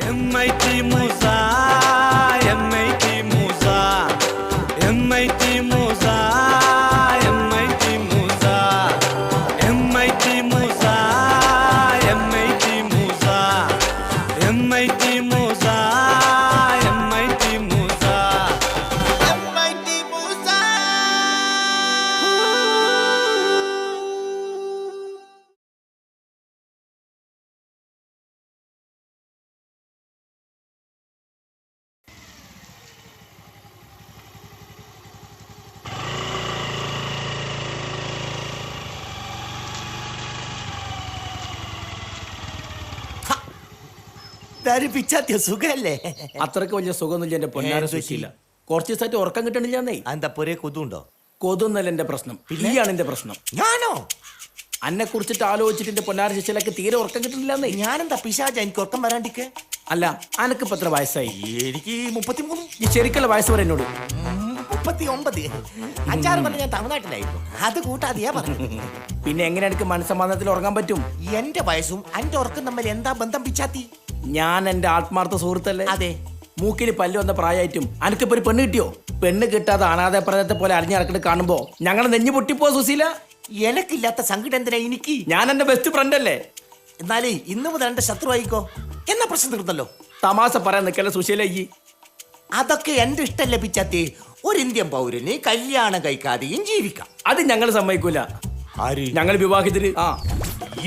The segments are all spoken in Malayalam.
MIT Musa, MIT Musa, MIT Musa, MIT Musa, MIT Musa, MIT Musa, MIT Musa, MIT Musa, MIT Musa. പിച്ചാത്തിയ സുഖല്ലേ? അത്രക്ക് വലിയ സുഖമൊന്നുമില്ല എന്റെ പൊന്നാര സുശീല. കുറച്ച് ദിവസമായിട്ട് ഉറക്കം കിട്ടണില്ലെന്നേ. എന്താ പൊരേ കൊതുണ്ടോ? കൊതൊന്നല്ല എന്റെ പ്രശ്നം, പിന്നെയാണ് എന്റെ പ്രശ്നം. ഞാനോ? അന്നെ കുറിച്ചിട്ട് ആലോചിച്ചിട്ട് എന്റെ പൊന്നാര സുശീലക്ക് തീരെ ഉറക്കം കിട്ടണില്ലെന്നേ. ഞാനെന്താ പിശാച എനിക്ക് ഉറക്കം വരാണ്ടിക്ക്? അല്ല, അനക്കിപ്പോ എത്ര വയസ്സായി? എനിക്ക് 33. ഈ ശരിക്കുള്ള വയസ്സ് പറ എന്നോട്. 39. 5-6 കൊല്ലം ഞാൻ തമിഴ്നാട്ടിലായിരുന്നു. അത് കൂട്ടാതെയാ പറഞ്ഞു. പിന്നെ എങ്ങനെ എനിക്ക് മനസ്സമാധാനത്തിൽ ഉറങ്ങാൻ പറ്റും? എന്റെ വയസ്സും എന്റെ ഉറക്കം തമ്മിൽ എന്താ ബന്ധം പിച്ചാത്തി? ഞാൻ എന്റെ ആത്മാർത്ഥ സുഹൃത്തല്ലേ? അതെ. മൂക്കിൽ പല്ല് വന്ന പ്രായമായിട്ടും അനക്കിപ്പോ ഒരു പെണ്ണ് കിട്ടിയോ? പെണ്ണ് കിട്ടാതെ അനാഥ പ്രദേശത്തെ പോലെ അരിഞ്ഞിറക്കിട്ട് കാണുമ്പോ ഞങ്ങളെ നെഞ്ഞു പൊട്ടിപ്പോ സുശീല. എനക്കില്ലാത്ത സങ്കടം എന്തിനാ എനിക്ക്? ഞാൻ എന്റെ ബെസ്റ്റ് ഫ്രണ്ട് അല്ലേ? എന്നാലേ ഇന്ന് മുതൽ എന്റെ ശത്രു ആയിക്കോ. എന്നാ പ്രശ്നം തീർന്നല്ലോ. തമാശ പറയാൻ നിൽക്കല്ലേ സുശീല. ഈ അതൊക്കെ എന്റെ ഇഷ്ടല്ലേ പിച്ചാത്തി? ഒരു ഇന്ത്യൻ പൗരന് കല്യാണം കഴിക്കാതെയും ജീവിക്കാം. അത് ഞങ്ങൾ സമ്മതിക്കൂല. ആര്? ഞങ്ങൾ വിവാഹിതര്.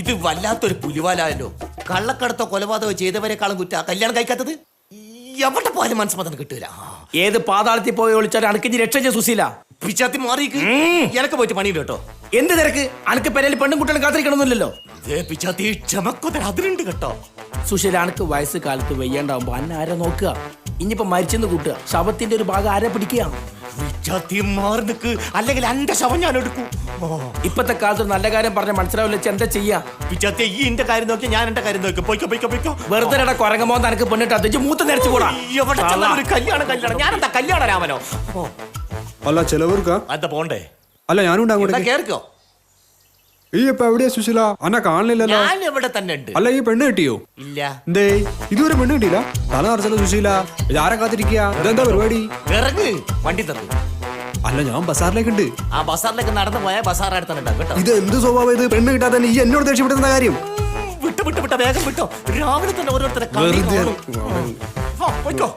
ഇത് വല്ലാത്തൊരു പുലിവാലായല്ലോ. കള്ളക്കടത്തോ കൊലപാതകോ ചെയ്തവരെക്കാളും കുറ്റ കല്യാണം കഴിക്കാത്തത്. എവിടെ പോയാലും മനസ്സമാധാനം കിട്ടൂല. ഏത് പാതാളത്തിൽ പോയി ഒളിച്ചാലും അനക്കിഞ്ഞ് രക്ഷ സുശീല. പിച്ചാത്തി മാറിക്ക്. എനക്ക് പോയിട്ട് പണിയില്ല കേട്ടോ. എന്ത് തിരക്ക്? അനക്ക് പെരയിൽ പെണ്ണും കുട്ടികളും കാത്തിരിക്കണമെന്നില്ലല്ലോ. പിച്ചാത്തി ക്ഷമക്കൊതര അതിലുണ്ട് കേട്ടോ. സുശീല, അനക്ക് വയസ്സ് കാലത്ത് വെയ്യാണ്ടാവുമ്പോ അന്ന ആരെ നോക്കുക? ഇനിയിപ്പോ മരിച്ചെന്ന് കൂട്ടുക, ശവത്തിന്റെ ഒരു ഭാഗം ആരെ പിടിക്കുക? അല്ലെങ്കിൽ എന്റെ ശവം ഞാൻ എടുക്കും. ഇപ്പത്തെ കാലത്ത് നല്ല കാര്യം പറഞ്ഞ മനസ്സിലാവില്ല. എന്താ ചെയ്യാ? പിച്ചാത്തി ഈ എന്റെ കാര്യം നോക്കി ഞാൻ എന്റെ കാര്യം നോക്കി. പോയിക്കോ. വെറുതെ കൊരങ്ങമോ എനിക്ക് പെണ്ണിട്ട് മൂത്ത് നേരിച്ചു കൂടാ. കല്യാണം ഞാൻ എന്താ കല്യാണ രാമനോ? അല്ല ചെലവർക്കാ എന്താ പോണ്ടേ? അല്ല ഞാനും അങ്ങോട്ട് കേറിക്കോ. ഈ ഇപ്പൊ എവിടെയാ സുശീല? അന്നെ കാണില്ലല്ലോ. ഞാൻ ഇവിടെ തന്നെ ഉണ്ട്. അല്ല ഈ പെണ്ണ് കിട്ടിയോ? ഇല്ല. എന്തേ ഇതുവരെ പെണ്ണ് കിട്ടിയില്ല? തല നിറച്ചല്ലോ സുശീല. ഇതാരെ കാത്തിരിക്കുക? ഇതെന്താ പരിപാടി? ഇറങ്ങ് വണ്ടി തന്നു. അല്ല ഞാൻ ബസാറിലേക്കുണ്ട്. ആ ബസാറിലേക്ക് നടന്നു പോയാൽ ബസാർ അടുത്തുണ്ടാവും കേട്ടോ. ഇത് എന്ത് സ്വഭാവം? ഇത് പെണ്ണ് കിട്ടാതെ ഈ എന്നോട് ദേഷ്യപ്പെടുന്ന കാര്യം? വിട്ടോ വേഗം വിട്ടോ. രാവിലെ തന്നെ ഓരോരുത്തരെ പോയിക്കോ.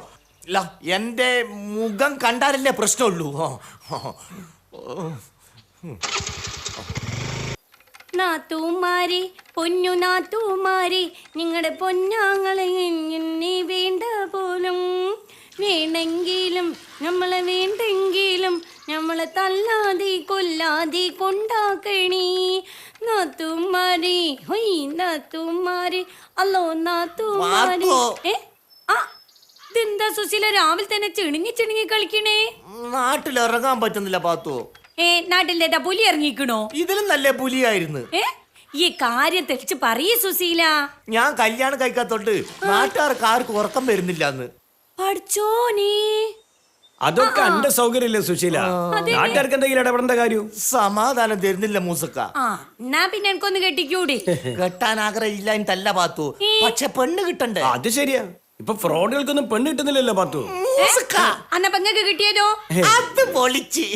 ഇല്ല എന്റെ മുഖം കണ്ടാലല്ലേ പ്രശ്നമുള്ളൂ. നാത്തൂമാരി പൊന്നു നാത്തൂമാരി നിങ്ങളുടെ പൊന്നാങ്ങളെ എന്നെ വേണ്ട പോലും. വേണമെങ്കിലും നമ്മളെ വേണ്ടെങ്കിലും നമ്മളെ തല്ലാതെ കൊല്ലാതെ കൊണ്ടാക്കണി നാത്തൂമാരി. ഹൊയ് നാത്തൂമാരി. അല്ലോ നാത്തൂമാരി. ഇതെന്താ സുശീല രാവിലെ തന്നെ ചിണുങ്ങി കളിക്കണേ? നാട്ടിലിറങ്ങാൻ പറ്റുന്നില്ല പാത്തു. നാട്ടിലേതാ പുലി ഇറങ്ങിക്കണോ? ഇതിലും നല്ല പുലിയായിരുന്നു. ഈ കാര്യം തെളിച്ച് പറയേ സുശീല. ഞാൻ കല്യാണം കഴിക്കാത്തോണ്ട് നാട്ടുകാർക്ക് ആർക്കും ഉറക്കം വരുന്നില്ല. പഠിച്ചോനേ, അതൊക്കെ എന്റെ സൗകര്യല്ലേ സുശീല? നാട്ടുകാർക്ക് എന്തെങ്കിലും ഇടപെടേണ്ട കാര്യം? സമാധാനം തരുന്നില്ല മൂസക്ക. എന്നാ പിന്നെ എനിക്കൊന്ന് കെട്ടിക്കൂടി. കെട്ടാൻ ആഗ്രഹം ഇല്ല തല്ല പാത്തു. പക്ഷെ പെണ്ണ് കിട്ടണ്ടേ? അത് ശരിയാ. ഇപ്പൊ ഫ്രോഡുകൾക്കൊന്നും പെണ്ണ് കിട്ടുന്നില്ലല്ലോ പാത്തു. അന്ന പെങ്ങക്ക് കിട്ടിയതോ? അത് പൊളിച്ച്.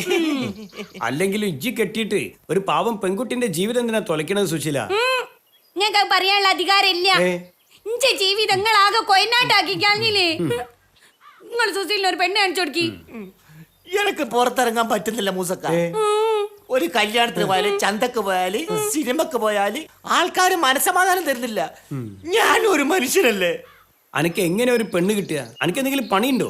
അല്ലെങ്കിലും ഇജ്ജി കെട്ടിയിട്ട് ഒരു പാവം പെൺകുട്ടിന്റെ ജീവിതം എന്തിനാ തൊലക്കണത് സുശീല? ഞങ്ങൾക്ക് പറയാനുള്ള അധികാരം ഇല്ല. ഇഞ്ചെ ജീവിതങ്ങളാകെ കൊയനാട്ടാക്കിക്കാഞ്ഞില്ലേ? നിങ്ങൾ സുശീലിന് ഒരു പെണ്ണ് കാണിച്ചു കൊടുക്കി. എനിക്ക് പുറത്തിറങ്ങാൻ പറ്റുന്നില്ല മൂസക്ക. ഒരു കല്യാണത്തിന് പോയാല്, ചന്തക്ക് പോയാല്, സിനിമക്ക് പോയാല് ആൾക്കാര് മനസ്സമാധാനം തരുന്നില്ല. ഞാനൊരു മനുഷ്യനല്ലേ. അനക്ക് എങ്ങനെ ഒരു പെണ്ണ് കിട്ടിയ? അനക്ക് എന്തെങ്കിലും പണിയുണ്ടോ?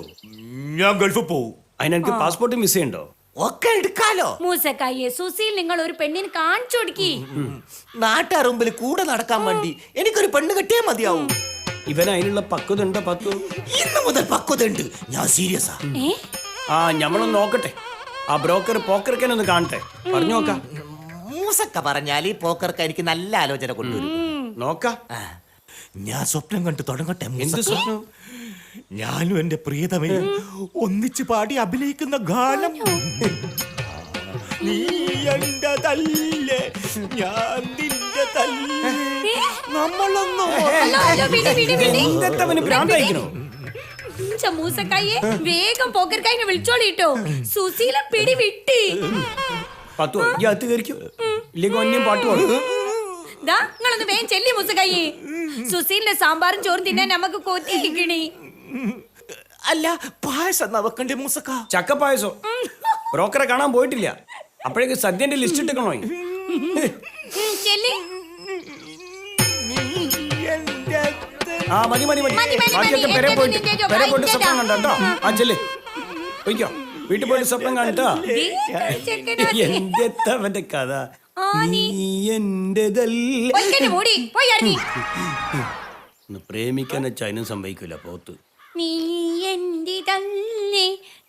ഞാൻ ഗൾഫിൽ പോവും. അതിനെനിക്ക് പാസ്പോർട്ടും വിസ ഉണ്ടോ? ഒക്കെ എടുക്കാലോ. മൂസക്കായെ സുശീൽ നിങ്ങൾ ഒരു പെണ്ണിന് കാണിച്ചു കൊടുക്കി. നാട്ടുകാർ മുമ്പിൽ കൂടെ നടക്കാൻ വേണ്ടി എനിക്കൊരു പെണ്ണ് കിട്ടിയാൽ മതിയാവും. ഇവൻ അതിനുള്ള പക്വത ഉണ്ടോ പാത്തു? ഇന്ന് മുതൽ പക്വത ഉണ്ട്. ഞാൻ സീരിയസാ. ഞമ്മളൊന്ന് നോക്കട്ടെ. ആ ബ്രോക്കർ പോക്കർക്കൊന്ന് കാണട്ടെ. പറഞ്ഞു നോക്കാം. മൂസക്ക പറഞ്ഞാല് പോക്കർക്ക് എനിക്ക് നല്ല ആലോചന കൊണ്ടുവരും. നോക്കാം. ഞാൻ സ്വപ്നം കണ്ടു തുടങ്ങട്ടെ. എന്ത് സ്വപ്നം? ഞാനും എന്റെ പ്രിയതമയും ഒന്നിച്ച് പാടി അഭിനയിക്കുന്ന ഗാനം. നീ എന്റെ തല്ലേ, ഞാൻ നിന്റെ തല്ലേ. നമ്മളൊന്നും ഹലോ, ഹലോ, വിടി, വിടി, വിടി. എന്തെത്തവന് ഭ്രാന്തായിക്കണോ? മൂസക്കായെ വേഗം പോക്കർക്കായിനെ വിളിച്ചോളിട്ടോ. സുശീല പിടി വിട്ടി. പത്തോ ഈ അകത്ത് കയറിക്കോ, ഇല്ലെങ്കിൽ ഒന്നും പാട്ട് പാടും. നിങ്ങളൊന്ന് വേഗം ചെല്ലി മൂസക്കായി. സുശീലിന്റെ സാമ്പാറും ചോറും തിന്നാൻ നമുക്ക് കൊത്തിക്കിണി. അല്ല പായസം വെക്കണ്ടേ മൂസക്ക? ചക്കപ്പായസോ? ബ്രോക്കറെ കാണാൻ പോയിട്ടില്ല, അപ്പോഴേക്ക് സദ്യന്റെ ലിസ്റ്റ് ഇട്ടേക്കണോ? ചെല്ലി. ആ മതി മതി മതി, മതി, മതി, ബാക്കിയൊക്കെ മതി. പെരെ പോയിട്ട് എന്റെ പെരെ പോയിട്ട് എന്റെ സ്വപ്നം കണ്ടോ? ആ ചെല്ലേ പോയിക്കോ, വീട്ടിൽ പോയിട്ട് സ്വപ്നം കണ്ടോ? എന്തെത്തവന്റെ കഥ. നീ എന്റേതല്ല. ഒന്ന് പ്രേമിക്കാൻ വെച്ചാൽ അതിനും സംഭവിക്കൂല പോത്ത്. നീ എന്റേതല്ലേ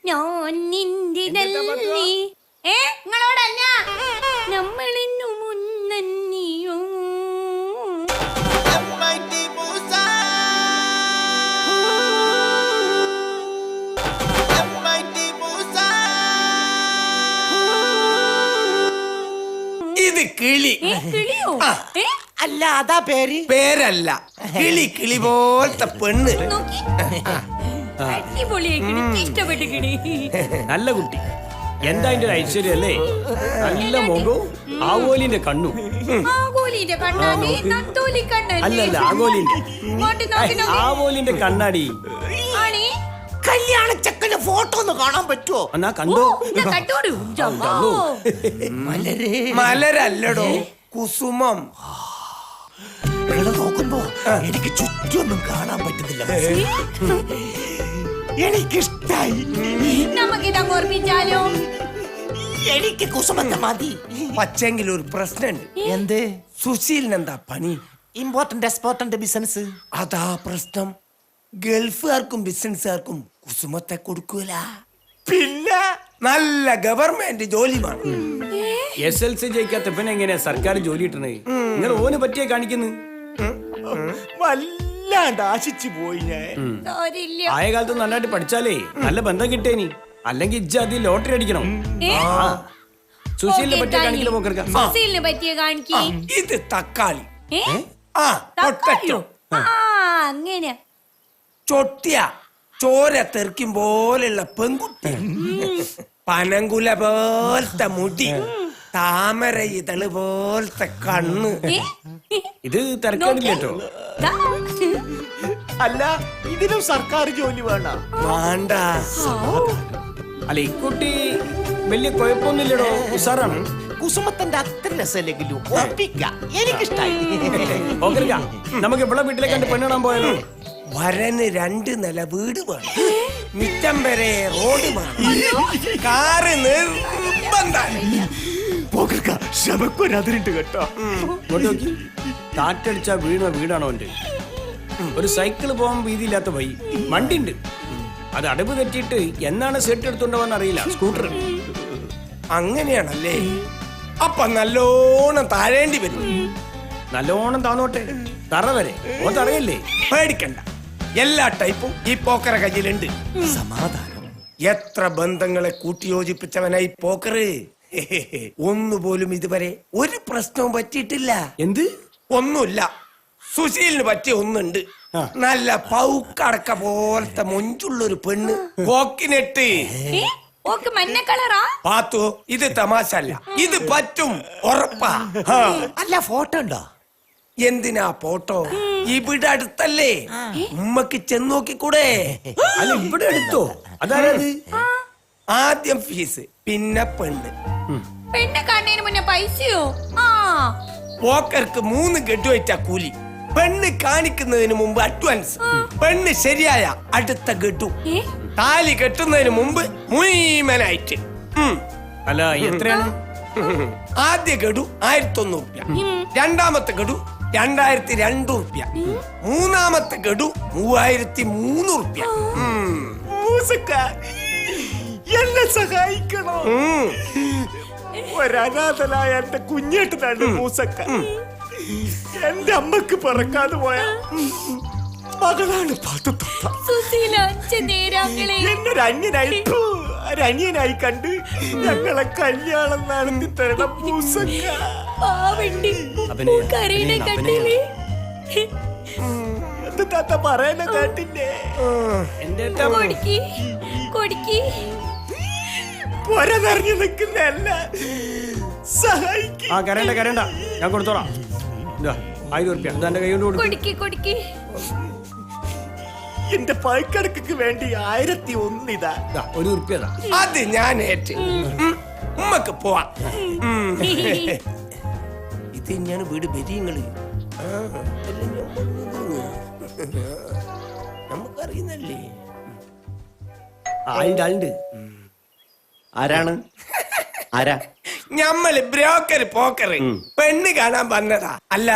ഞാൻ നിന്റേതല്ലേ. നിങ്ങളോടല്ല, നമ്മളിന്നു മുന്നോ. ഇത് കിളി. കിളിയോ? അല്ല അതാ പേര്? പേരല്ല, കിളി, കിളി പോലത്തെ പെണ്ണ്. നോക്കി. അടിപൊളിയായി, ഇഷ്ടപ്പെട്ടു കിണി. നല്ല കുട്ടി, എന്താ അതിന്റെ ഒരു ഐശ്വര്യം അല്ലേ? നല്ല മുഖവും ആവോലിന്റെ കണ്ണും. ആഗോലിന്റെ കണ്ണാടി, നത്തോലി കണ്ണാടി. അല്ലല്ല, ആഗോലിന്റെ നോക്കി, നോക്കി, നോക്കി. ആവോലിന്റെ കണ്ണാടി. ആണി? കല്യാണ ചെക്കന്റെ ഫോട്ടോ ഒന്ന് കാണാൻ പറ്റുമോ? എന്നാ കണ്ടോ? ഇതാ കണ്ടോടൂ. ജമ്മോ. മലരല്ലടോ, കുസുമം. ഇവിടെ നോക്കുമ്പോ എനിക്ക് ചുറ്റൊന്നും കാണാൻ പറ്റുന്നില്ല. എനിക്കിഷ്ടായി. നമുക്കിതങ്ങ് ഓർമ്മിച്ചാലോ? എനിക്ക് കുസുമത്തെ മതി. പക്ഷെങ്കിൽ ഒരു പ്രശ്നമുണ്ട്. എന്ത്? സുശീലിന് എന്താ പണി? Import and export and business. അതാ പ്രശ്നം. ഗൾഫുകാർക്കും ബിസിനസ്സുകാർക്കും കുസുമത്തെ കൊടുക്കൂല. പിന്നെ നല്ല ഗവൺമെന്റ് ജോലി വേണം. SLC ജയിക്കാത്ത പിന്നെ എങ്ങനെയാ സർക്കാർ ജോലി കിട്ടണേ? നിങ്ങൾ ഓന് പറ്റിയെ കാണിക്കുന്നു. വല്ലാണ്ട് ആശിച്ചു പോയി ഞാൻ. കാര്യമില്ല. ആയ കാലത്ത് നന്നായിട്ട് പഠിച്ചാലേ നല്ല ബന്ധം കിട്ടേനി. അല്ലെങ്കിൽ ഇജ്ജ് അതിൽ ലോട്ടറി അടിക്കണം. സുശീലിനെ പറ്റിയ കാണിക്കലോ പോക്കർക്ക? സുശീലിനെ പറ്റിയ കാണിക്കേ. ഇത് തക്കാളി. ഏ? തക്കാളിയോ? അങ്ങനെ ചൊട്ടിയ ചോര തെറിക്കും പോലുള്ള പെൺകുട്ടി. പനങ്കുല പോലത്തെ മുടി, താമര ഇതള് പോലത്തെ കണ്ണ്. ഇത് തിരക്കേടില്ല കേട്ടോ. ദാ. അല്ല ഇതിനും സർക്കാർ ജോലി വേണ്ട. വേണ്ട. അല്ല ഈ കുട്ടി വലിയ കുഴപ്പമൊന്നുമില്ലടോ, ഉസാറാണ്. കുസുമത്തിന്റെ അത്ര രസമല്ലെങ്കിലും ഒപ്പിക്കാം. എനിക്കിഷ്ടായി. പോക്കർക്ക, നമുക്ക് ഇവിടെ വീട്ടിലേക്ക് കണ്ട് പെണ്ണിടാൻ പോയാലോ? വരന് 2 നില വീട് വേണം, മിറ്റം വരെ റോഡ് വേണം, കാറ് നിർബന്ധം. ശമക്കൊരതിരുണ്ട് കേട്ടോ. ഇങ്ങോട്ട് നോക്കി, കാറ്റടിച്ചാ വീണ വീടാണോ എന്റെ? ഒരു സൈക്കിള് പോകാൻ വീതിയില്ലാത്ത വഴി, വണ്ടി ഉണ്ട്, അത് അടവ് തെറ്റിയിട്ട് എന്നാണ് സെറ്റ് എടുത്തോണ്ടോന്ന് അറിയില്ല. സ്കൂട്ടർ. അങ്ങനെയാണല്ലേ? അപ്പൊ നല്ലോണം താഴേണ്ടി വരും. നല്ലോണം താന്നോട്ടെ, തറ വരെ. ഓ തറയല്ലേ, പേടിക്കണ്ട, എല്ലാ ടൈപ്പും ഈ പോക്കറ കയ്യിലുണ്ട്. സമാധാനം. എത്ര ബന്ധങ്ങളെ കൂട്ടിയോജിപ്പിച്ചവനായി പോക്കറ്. ഒന്നുപോലും ഇതുവരെ ഒരു പ്രശ്നവും പറ്റിയിട്ടില്ല. എന്ത്? ഒന്നുമില്ല. സുശീലിന് പറ്റിയ ഒന്നുണ്ട്. നല്ല പൗക്കടക്ക പോലത്തെ മൊഞ്ചുള്ളൊരു പെണ്ണ്, കോക്കിനെട്ട്. ഓക്ക് മഞ്ഞ കളറാ? പാത്തു, ഇത് തമാശ അല്ല, ഇത് പറ്റും, ഉറപ്പാ. അല്ല ഫോട്ടോ ഉണ്ടോ? എന്തിനാ ഫോട്ടോ? ഇവിടെ അടുത്തല്ലേ, ഉമ്മക്ക് ചെന്ന് നോക്കിക്കൂടെ? അല്ല ഇവിടെ എടുത്തോ? അതായത് ആദ്യം ഫീസ്, പിന്നെ പെണ്ണ്. പെണ്ണെ കാണുന്നതിന് മുന്നേ പൈസയോ? ആ, പോക്കർക്ക് 3 ഗഡുവായിട്ടാ കൂലി. പെണ്ണ് കാണിക്കുന്നതിന് മുമ്പ് അഡ്വാൻസ്, പെണ്ണ് ശരിയായ അടുത്ത ഗഡു, താലി കെട്ടുന്നതിന് മുമ്പ് മുഴുവനായിട്ട്. അല്ല എത്രയാണ്? ആദ്യ ഗഡു 1100 റുപ്യ, രണ്ടാമത്തെ ഗഡു 2002 റുപ്യ, മൂന്നാമത്തെ ഗഡു 3003 റുപ്യ. എന്നെ സഹായിക്കണോ? ഒരനാഥനായ എന്റെ കുഞ്ഞേട്ടനാണ് മൂസക്ക. എന്റെ അമ്മക്ക് പറക്കാതെ പോയ മകളാണ് പാത്തുത്തത്ത. സുശീല അച്ഛനേരാങ്ങളെ എന്നൊരു അന്യനായി കണ്ട് ഞങ്ങളെ കല്യാണം നടത്തി തരണം മൂസക്ക. പാവണ്ടി കരീനെ കണ്ടില്ലേ? എന്ത് താത്ത പറയുന്ന കേട്ടില്ലേ? എന്റെ കൊടുക്കി കൊടുക്കി പൊര നിറഞ്ഞു നിൽക്കുന്നല്ല സഹായിക്കും. ആ കരണ്ട കരണ്ട, ഞാൻ കൊടുത്തോളാം. ഇതാ 1000 ഉറുപ്പ്യ എന്റെ കൈ കൊണ്ട് കൊടുക്കും. കൊടുക്കി കൊടുക്കി എന്റെ പൈക്കണക്ക് വേണ്ടി 1001 ഇതാ. 1 ഉറുപ്പ്യ. അത് ഞാൻ ഏറ്റ്. ഉമ്മക്ക് പോവാ. ഇത് തന്നെയാണ് വീട് ബരിയങ്ങള്. നമുക്കറിയുന്നല്ലേ. ആളുണ്ട്. ആരാണ്? ആരാ? ഞമ്മള് ബ്രോക്കർ പോക്കർ പെണ്ണ് കാണാൻ വന്നതാ. അല്ല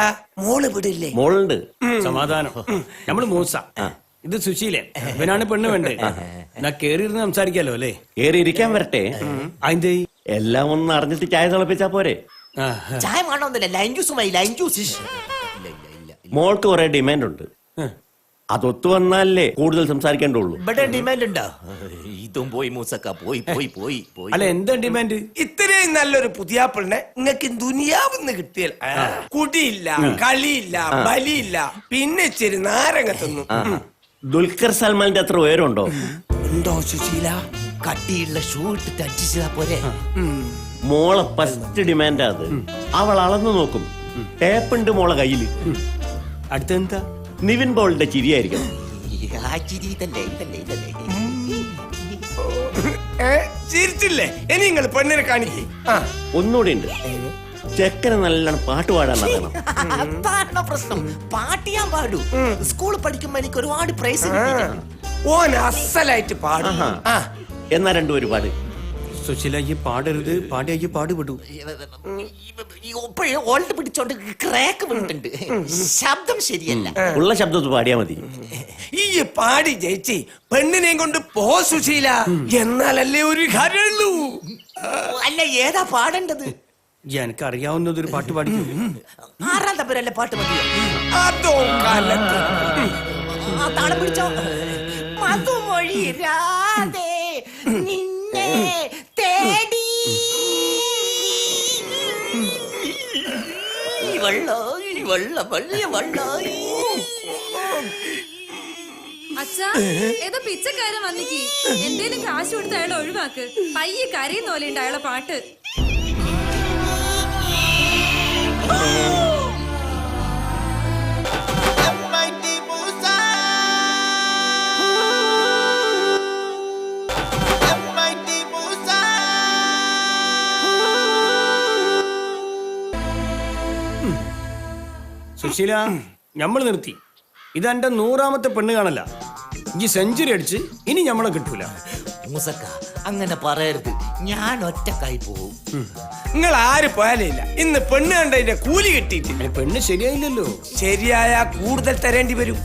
മോള് വിടില്ലേ? മോളുണ്ട്. സമാധാനം. നമ്മള് മൂസ, ഇത് സുശീലൻ. ഇവനാണ് പെണ്ണ് വേണ്ടേ. എന്നാ കേറിയിരുന്ന് സംസാരിക്കാലോ അല്ലേ? കേറി ഇരിക്കാൻ വരട്ടെ. അതിന്റെ എല്ലാം ഒന്ന് അറിഞ്ഞിട്ട് ചായ തിളപ്പിച്ചാ പോരെ? ചായ വേണമെന്നില്ല, ലൈൻ ജ്യൂസുമായി ലൈൻ ജ്യൂസ്. മോൾക്ക് കുറെ ഡിമാൻഡ് ഉണ്ട്. അതൊത്തു വന്നാലേ കൂടുതൽ സംസാരിക്കേണ്ടുള്ളൂ. ഇവിടെ ഡിമാൻഡ് ഉണ്ടോ? ഇതും പോയി മൂസക്ക, പോയി പോയി പോയി പോയി. അല്ല, എന്താ ഡിമാൻഡ്? ഇത്രയും നല്ലൊരു പുതിയാപ്പിളിനെ നിങ്ങക്ക് ദുനിയാവിന്ന് കിട്ടിയാൽ കുടിയില്ല, കളിയില്ല, ബലിയില്ല, പിന്നെ ഇച്ചിരി നാരങ്ങ തിന്നു. ദുൽഖർ സൽമാന്റെ അത്ര ഉയരമുണ്ടോ? ഉണ്ടോ സുശീല? കട്ടിയുള്ള ഷൂ ഇട്ടിട്ട് അടിച്ചാ പോരെ. മോളെ ഫസ്റ്റ് ഡിമാൻഡാ അത്. അവൾ അളന്നു നോക്കും. ടേപ്പുണ്ട് മോളെ കയ്യില്. അടുത്തെന്താ? നിവിൻ പോളിന്റെ ചിരിയായിരിക്കണം. ആ ചിരി ഇതല്ലേ ഇതല്ലേ ഇതല്ലേ. ചിരിച്ചില്ലേ? ഇനി നിങ്ങൾ പെണ്ണിനെ കാണിക്കേ. ഒന്നുകൂടി ഉണ്ട്. ചെക്കന് നല്ലോണം പാട്ട് പാടാൻ അറിയണം. അതാണ് പ്രശ്നം. പാട്ട് ഞാൻ പാടൂ. സ്കൂളിൽ പഠിക്കുമ്പോ എനിക്ക് ഒരുപാട് പ്രൈസ്. ഓൻ അസലായിട്ട് പാടും. എന്നാ രണ്ടും ഒരുപാട്. സുശീല, ഈ പാടരുത്. പാടിയാക്കി പാടുപെടൂ. ഓൾട്ട് പിടിച്ചോണ്ട് ക്രാക്ക് വീണിട്ടുണ്ട്. ശബ്ദം ശരിയല്ല. ഉള്ള ശബ്ദത്ത് പാടിയാ മതി. ഈ പാടി ജയിച്ച് പെണ്ണിനെയും കൊണ്ട് പോ സുശീല. എന്നാലല്ലേ ഒരു കാര്യമുള്ളൂ. അല്ല, ഏതാ പാടേണ്ടത്? എനിക്ക് അറിയാവുന്നതൊരു പാട്ട് പാടിക്കൂ. 6-ാം തമ്പുരല്ലേ പാട്ട് മതിയോ? അതോ കാലത്ത് ആ താളം പിടിച്ചോ. മധുമൊഴി രാധേ നിന്നെ തേടി അച്ഛാ, ഏതോ പിച്ചക്കാരൻ വന്നിക്ക്. എന്തേലും കാശ് കൊടുത്ത് അയാളെ ഒഴിവാക്ക്. പയ്യെ കരയുന്ന പോലെ ഉണ്ട് അയാളെ പാട്ട്. സുശീല, ഞമ്മള് നിർത്തി. ഇതെന്റെ 100ാമത്തെ പെണ്ണ് കാണല്ല. ഈ സെഞ്ചുറി അടിച്ച് ഇനി ഞമ്മളെ കിട്ടൂല. മൂസക്ക, അങ്ങനെ പറയരുത്. ഞാൻ ഒറ്റക്കായി പോവും. നിങ്ങൾ ആര് പോയാലേ ഇല്ല. ഇന്ന് പെണ്ണ് കണ്ടതിന്റെ കൂലി കിട്ടിയിട്ടില്ല. പെണ്ണ് ശരിയായില്ലല്ലോ. ശരിയായ കൂടുതൽ തരേണ്ടി വരും.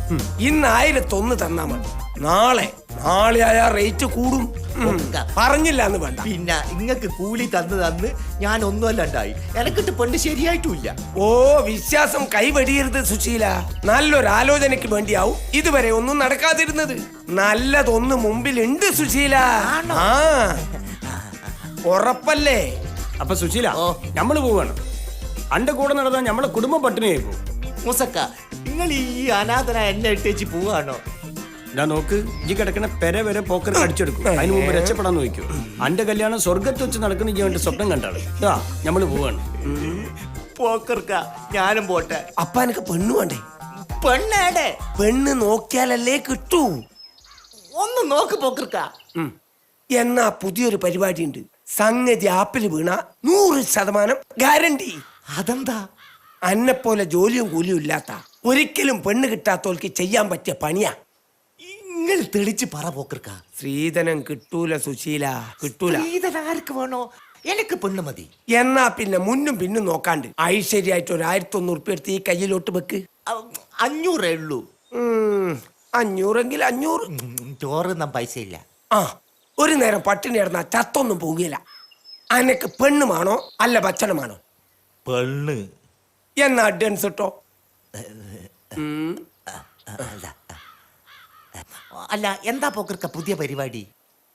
ഇന്ന് 1001 തന്നാ മതി. നാളെ ആയ റേറ്റ് കൂടും. പറഞ്ഞില്ല എന്ന് വേണ്ട. പിന്നെ ഇങ്ങക്ക് കൂലി തന്ന് ഞാൻ ഒന്നുമല്ലാണ്ടായി. എനക്കിട്ട് പെണ്ണ് ശരിയായിട്ടുമില്ല. ഓ, വിശ്വാസം കൈവെടിയരുത് സുശീല. നല്ലൊരു ആലോചനയ്ക്ക് വേണ്ടിയാവും ഇതുവരെ ഒന്നും നടക്കാതിരുന്നത്. നല്ലതൊന്ന് മുമ്പിലുണ്ട് സുശീല. ആ, ഉറപ്പല്ലേ? അപ്പൊ സുശീല, ഞമ്മള് പോവാണ്. അന്റെ കൂടെ നടന്നാൽ ഞമ്മളെ കുടുംബം പട്ടിണിയായി പോകും. മൂസക്ക, നിങ്ങൾ ഈ അനാഥന എന്നെ ഇട്ടേച്ച് പോവാണോ? ഞാൻ നോക്ക്, ഈ കിടക്കണ പെര വരെ പോക്കർ അടിച്ചെടുക്കും. അതിന് മുമ്പ് രക്ഷപ്പെടാൻ നോക്കൂ. അന്റെ കല്യാണം സ്വർഗത്ത് വെച്ച് നടക്കുന്ന ഈ വേണ്ട സ്വപ്നം കണ്ടാണ്. ഞമ്മള് പോവാണ്. പോക്കർക്ക, ഞാനും പോട്ടെ. അപ്പ എനിക്ക് പെണ്ണു വേണ്ടേ? പെണ്ണേടെ? പെണ്ണ് നോക്കിയാലല്ലേ കിട്ടൂ. ഒന്ന് നോക്ക് പോക്കർക്ക. എന്നാ പുതിയൊരു പരിപാടി ഉണ്ട്. സംഗതി ആപ്പിൽ വീണ 100% ഗ്യാരണ്ടി. അതെന്താ? അന്നെപ്പോലെ ജോലിയും കൂലിയും ഇല്ലാത്ത, ഒരിക്കലും പെണ്ണ് കിട്ടാത്തോൾക്ക് ചെയ്യാൻ പറ്റിയ പണിയാ. നിങ്ങൾ തെളിച്ച് പറ പോക്കർക്ക. സ്ത്രീധനം കിട്ടൂല സുശീല, കിട്ടൂല. ആർക്ക് വേണോ? എനിക്ക് പെണ്ണ് മതി. എന്നാ പിന്നെ മുന്നും പിന്നും നോക്കാണ്ട് ഐശ്വര്യായിട്ട് ഒരു 1100 ഉറുപ്പിക എടുത്ത് ഈ കയ്യിലോട്ട് വെക്ക്. 500 ഉള്ളൂ. 500 500. ചോറ് പൈസ ഇല്ല. ആ, ഒരു നേരം പട്ടിണി കിടന്നാ ചത്തൊന്നും പോകില്ല. അനക്ക് പെണ്ണുമാണോ അല്ല ഭക്ഷണമാണോ? പെണ്ണ്. എന്നാ അഡ്വാൻസ് ഇട്ടോ. അല്ല, എന്താ പോക്കർക്ക പുതിയ പരിപാടി?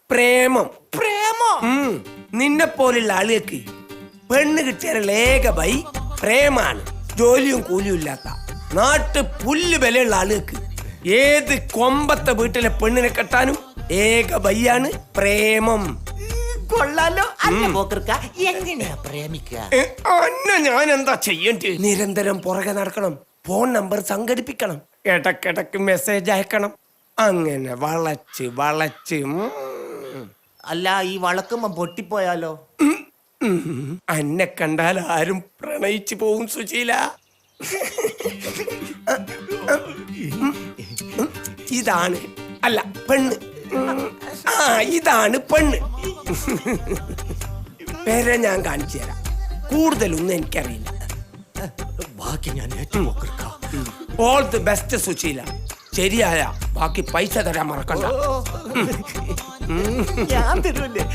പ്രേമം. പ്രേമം? നിന്നെ പോലുള്ള ആളുകൾക്ക് പെണ്ണ് കിട്ടിയ ഏക ബൈ പ്രേമാണ്. ജോലിയും കൂലിയും ഇല്ലാത്ത. നാട്ട് പുല്ല് വിലയുള്ള ആളുകൾക്ക് ഏത് കൊമ്പത്തെ വീട്ടിലെ പെണ്ണിനെ കെട്ടാനും ഏക വയ്യാണ് പ്രേമം. കൊള്ളാലോ അല്ല പോക്കർക്ക, എങ്ങനെയാ പ്രേമിക്കുക? അന്ന ഞാൻ എന്താ ചെയ്യേണ്ടി? നിരന്തരം പുറകെ നടക്കണം, ഫോൺ നമ്പർ സംഘടിപ്പിക്കണം, ഇടക്കിടക്ക് മെസ്സേജ് അയക്കണം. അങ്ങനെ വളച്ച് വളച്ച് അല്ല ഈ വളക്കുമ്പോ പൊട്ടിപ്പോയാലോ? അന്നെ കണ്ടാൽ ആരും പ്രണയിച്ചു പോവും സുശീല. ഇതാണ് അല്ല പെണ്ണ്. ഇതാണ് പെണ്ണ്. പേരെ ഞാൻ കാണിച്ചു തരാം. കൂടുതലൊന്നും എനിക്കറിയില്ല. ബാക്കി ഞാൻ ഏറ്റു പോക്കർക്ക. All the best Susheela. ശരിയായ ബാക്കി പൈസ തരാൻ മറക്കണ്ട. ഞാൻ തരുമല്ലേ?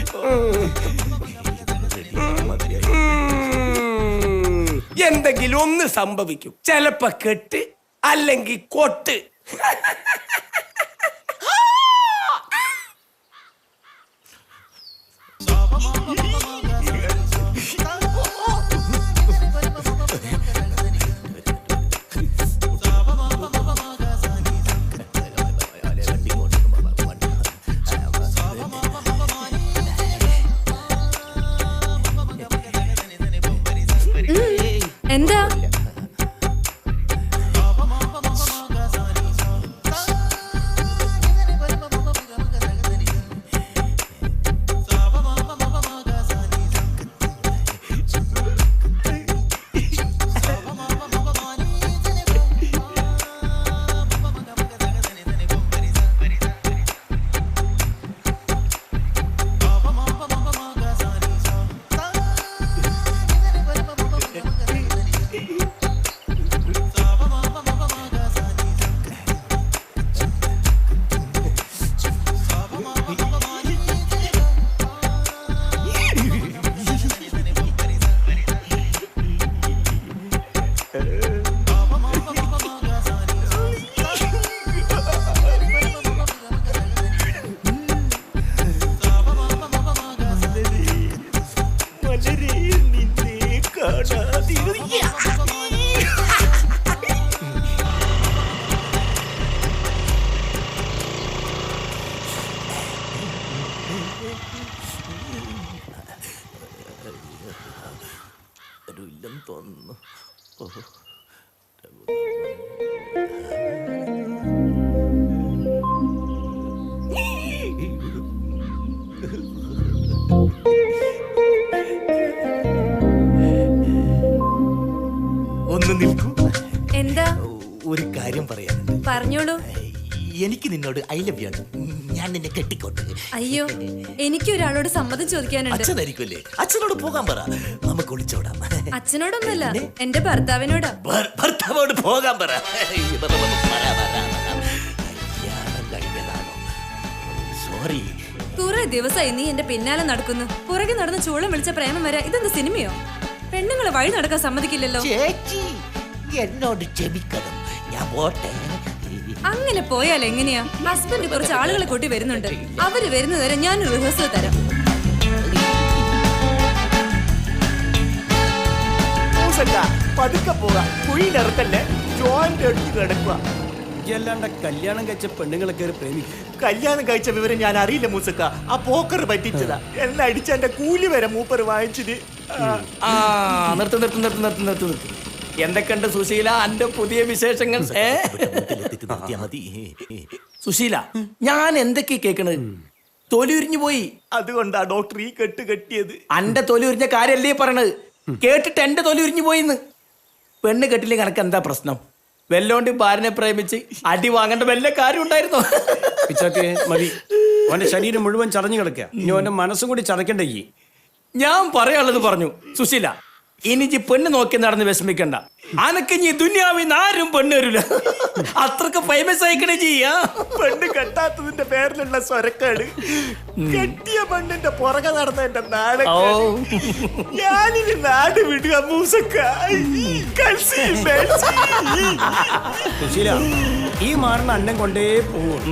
എന്തെങ്കിലും ഒന്ന് സംഭവിക്കും. ചിലപ്പോ കെട്ട് അല്ലെങ്കിൽ കൊട്ട്. എന്താ ഇല്ലെന്ന് തോന്നുന്നു. ഒന്ന് നിൽക്കൂ. എന്താ? ഒരു കാര്യം പറയാനുണ്ട്. പറഞ്ഞോളൂ. എനിക്ക് നിന്നോട് ഐ ലവ് യു ആണ്. ഞാൻ നിന്നെ കെട്ടിക്കോട്ടെ. അയ്യോ, എനിക്ക് ഒരാളോട് സമ്മതം ചോദിക്കാനുണ്ട്. അച്ഛനായിരിക്കുമല്ലേ? അച്ഛനോട് പോകാൻ പറ, നമുക്ക് ഒളിച്ചോടാം. അച്ഛനോടൊന്നല്ല, എന്റെ ഭർത്താവിനോടാ. ഭർത്താവോട് പോകാൻ പറ. സോറി. കുറെ ദിവസമായി നീ എന്റെ പിന്നാലെ നടക്കുന്നു. പുറകെ നടന്ന് ചൂളം വിളിച്ച പ്രേമം വരെ. ഇതെന്ത് സിനിമയോ? പെണ്ണുങ്ങളെ വഴി നടക്കാൻ സമ്മതിക്കില്ലല്ലോ. ചേച്ചി എന്നോട് ക്ഷമിക്കണം, ഞാൻ പോട്ടെ. അങ്ങനെ പോയാൽ എങ്ങനെയാ? ഹസ്ബൻഡ് കുറച്ച് ആളുകളെ കൂട്ടി വരുന്നുണ്ട്. അവര് വരുന്നതുവരെ ഞാൻ റിഹേഴ്സൽ തരാം. പതുക്കെ പോകാം, കുഴിയിലിറക്കല്ലേ. ജോയിന്റ് എടുത്ത് കിടക്കുക. അല്ലാണ്ട് കല്യാണം കഴിച്ച പെണ്ണുങ്ങളെ കയറി പ്രേമിക്കും. കല്യാണം കഴിച്ച വിവരം ഞാൻ അറിയില്ല മൂസക്ക. ആ പോക്കർ പറ്റിച്ചതാ. എന്നെ അടിച്ച എന്റെ കൂലി വരെ മൂപ്പർ വാങ്ങിച്ചിട്ട്. നിർത്ത്. എന്തൊക്കെയുണ്ട് സുശീല അന്റെ പുതിയ വിശേഷങ്ങൾ? സുശീല, ഞാൻ എന്തൊക്കെ കേക്കണത്? തൊലി ഉരിഞ്ഞു പോയി. അതുകൊണ്ടാ ഡോക്ടർ ഈ കെട്ട് കെട്ടിയത്. അന്റെ തൊലി ഉരിഞ്ഞ കാര്യല്ലേ പറയണത്? കേട്ടിട്ട് എന്റെ തൊലി ഉരിഞ്ഞു പോയിന്ന്. പെണ്ണ് കെട്ടില്ലേ കണക്ക് എന്താ പ്രശ്നം? വെല്ലോണ്ട് ഭാര്യനെ പ്രേമിച്ച് അടി വാങ്ങേണ്ട വല്ല കാര്യം ഉണ്ടായിരുന്നോ? മതി, അവന്റെ ശരീരം മുഴുവൻ ചടഞ്ഞു കിടക്കുക. ഇനി അവന്റെ മനസ്സും കൂടി ചടക്കണ്ടേ? ഞാൻ പറയാനുള്ളത് പറഞ്ഞു. സുശീല, ഇനി പെണ്ണ് നോക്കി നടന്ന് വിഷമിക്കണ്ട. അനക്ക് ഇനി ദുനിയാവിൽ ആരും പെണ്ണ് വരില്ല. അത്രക്ക് ഫേമസ് ആയിക്കണേ ചെയ്യാ. പെണ്ണ് കെട്ടാത്തതിന്റെ പേരിലുള്ള സ്വരക്കാട് കെട്ടിയ പെണ്ണിന്റെ പുറകെ നടന്ന എന്റെ നാട്. ഞാനിനി നാട് വിടുക മൂസക്ക. സുശീല, ഈ മാറിന് അന്നം കൊണ്ടേ പോവും.